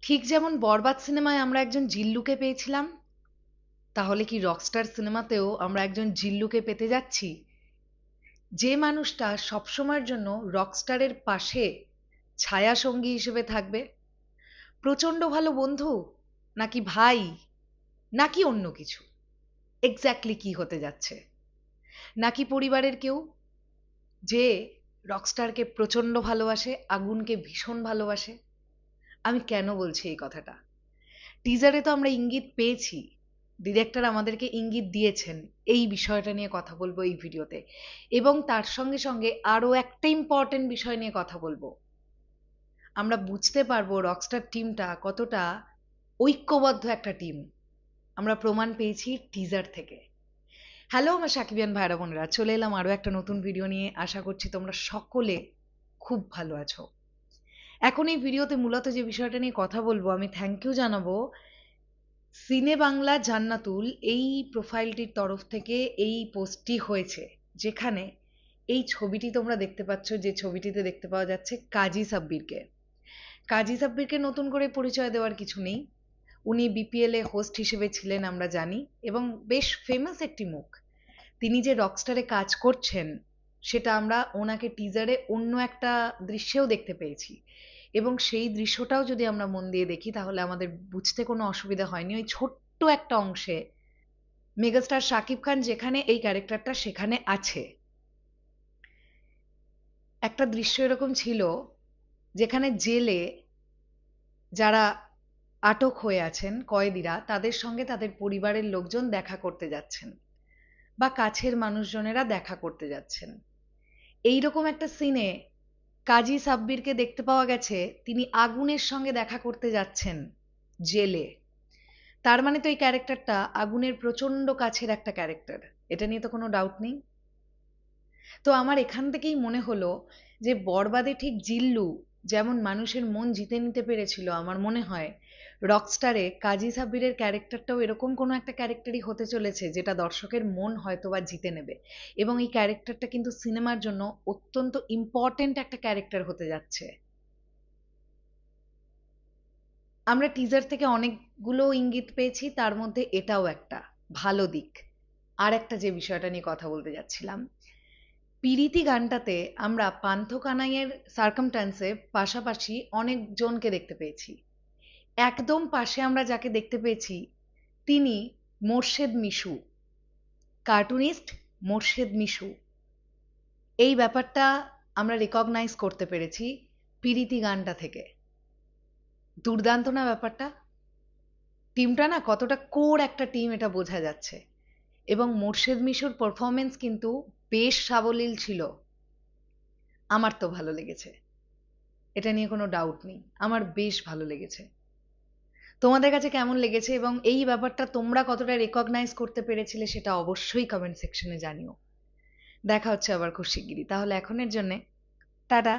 ঠিক যেমন বরবাদ সিনেমায় আমরা একজন জিল্লুকে পেয়েছিলাম, তাহলে কি রকস্টার সিনেমাতেও আমরা একজন জিল্লুকে পেতে যাচ্ছি, যে মানুষটা সবসময়ের জন্য রকস্টারের পাশে ছায়াসঙ্গী হিসেবে থাকবে? প্রচন্ড ভালো বন্ধু, নাকি ভাই, নাকি অন্য কিছু? এক্স্যাক্টলি কি হতে যাচ্ছে? নাকি পরিবারের কেউ, যে রকস্টারকে প্রচন্ড ভালোবাসে, আগুনকে ভীষণ ভালোবাসে? আমি কেন বলছি এই কথাটা? টিজারে তো আমরা ইঙ্গিত পেয়েছি, ডিরেক্টর আমাদেরকে ইঙ্গিত দিয়েছেন। এই বিষয়টা নিয়ে কথা বলবো এই ভিডিওতে, এবং তার সঙ্গে সঙ্গে আরো একটা ইম্পর্টেন্ট বিষয় নিয়ে কথা বলবো। আমরা বুঝতে পারবো রকস্টার টিমটা কতটা ঐক্যবদ্ধ একটা টিম। আমরা প্রমাণ পেয়েছি টিজার থেকে। হ্যালো আমার সাকিবিয়ান ভাইরা বোনেরা, চলে এলাম আরো একটা নতুন ভিডিও নিয়ে। আশা করছি তোমরা সকলে খুব ভালো আছো। এখন এই ভিডিওতে মূলত যে বিষয়টা নিয়ে কথা বলবো, আমি থ্যাংক ইউ জানাবো সিনে বাংলা জান্নাতুল এই প্রোফাইলটির তরফ থেকে। এই পোস্টটি হয়েছে, যেখানে এই ছবিটি তোমরা দেখতে পাচ্ছ, যে ছবিটিতে দেখতে পাওয়া যাচ্ছে কাজী সাব্বিরকে। কাজী সাব্বিরকে নতুন করে পরিচয় দেওয়ার কিছু নেই। উনি বিপিএল এ হোস্ট হিসেবে ছিলেন আমরা জানি, এবং বেশ ফেমাস একটি মুখ। তিনি যে রকস্টারে কাজ করছেন সেটা আমরা ওনাকে টিজারে অন্য একটা দৃশ্যেও দেখতে পেয়েছি, এবং সেই দৃশ্যটাও যদি আমরা মন দিয়ে দেখি তাহলে আমাদের বুঝতে কোনো অসুবিধা হয়নি। ওই ছোট্ট একটা অংশে মেগাস্টার শাকিব খান যেখানে এই ক্যারেক্টারটা সেখানে আছে। একটা দৃশ্য এরকম ছিল যেখানে জেলে যারা আটক হয়ে আছেন কয়েদিরা, তাদের সঙ্গে তাদের পরিবারের লোকজন দেখা করতে যাচ্ছেন, বা কাছের মানুষজনেরা দেখা করতে যাচ্ছেন। এইরকম একটা সিনে কাজী সাব্বিরকে দেখতে পাওয়া গেছে, তিনি আগুনের সঙ্গে দেখা করতে যাচ্ছেন জেলে। তার মানে তো এই ক্যারেক্টারটা আগুনের প্রচন্ড কাছের একটা ক্যারেক্টার, এটা নিয়ে তো কোনো ডাউট নেই। তো আমার এখান থেকেই মনে হলো যে বরবাদে ঠিক জিল্লু যেমন মানুষের মন জিতে নিতে পেরেছিল, আমার মনে হয় রকস্টারে কাজী সাব্বিরের ক্যারেক্টারটাও এরকম কোনো একটা ক্যারেক্টারই হতে চলেছে, যেটা দর্শকের মন হয়তোবা জিতে নেবে। এবং এই ক্যারেক্টারটা কিন্তু সিনেমার জন্য অত্যন্ত ইম্পর্টেন্ট একটা ক্যারেক্টার হতে যাচ্ছে। আমরা টিজার থেকে অনেকগুলো ইঙ্গিত পেয়েছি, তার মধ্যে এটাও একটা ভালো দিক। আর একটা যে বিষয়টা নিয়ে কথা বলতে যাচ্ছিলাম, পিরিতি গানটাতে আমরা পান্থ কানাইয়ের সার্কামস্ট্যান্সে পাশাপাশি অনেকজনকে দেখতে পেয়েছি। একদম পাশে আমরা যাকে দেখতে পেয়েছি তিনি মোর্শেদ মিশু, কার্টুনিস্ট মোর্শেদ মিশু। এই ব্যাপারটা আমরা রেকগনাইজ করতে পেরেছি পিরিতি গানটা থেকে। দুর্দান্ত না ব্যাপারটা? টিমটা না কতটা কোর একটা টিম এটা বোঝা যাচ্ছে। এবং মোর্শেদ মিশুর পারফরমেন্স কিন্তু বেশ সাবলীল ছিল। আমার তো ভালো লেগেছে, এটা নিয়ে কোনো ডাউট নেই, আমার বেশ ভালো লেগেছে। তোমাদের কাছে কেমন লেগেছে এবং এই ব্যাপারটা তোমরা কতটা রেকগনাইজ করতে পেরেছিলে সেটা অবশ্যই কমেন্ট সেকশনে জানিও। দেখা হচ্ছে আবার খুব শিগগিরই। তাহলে এখনের জন্যে টাটা।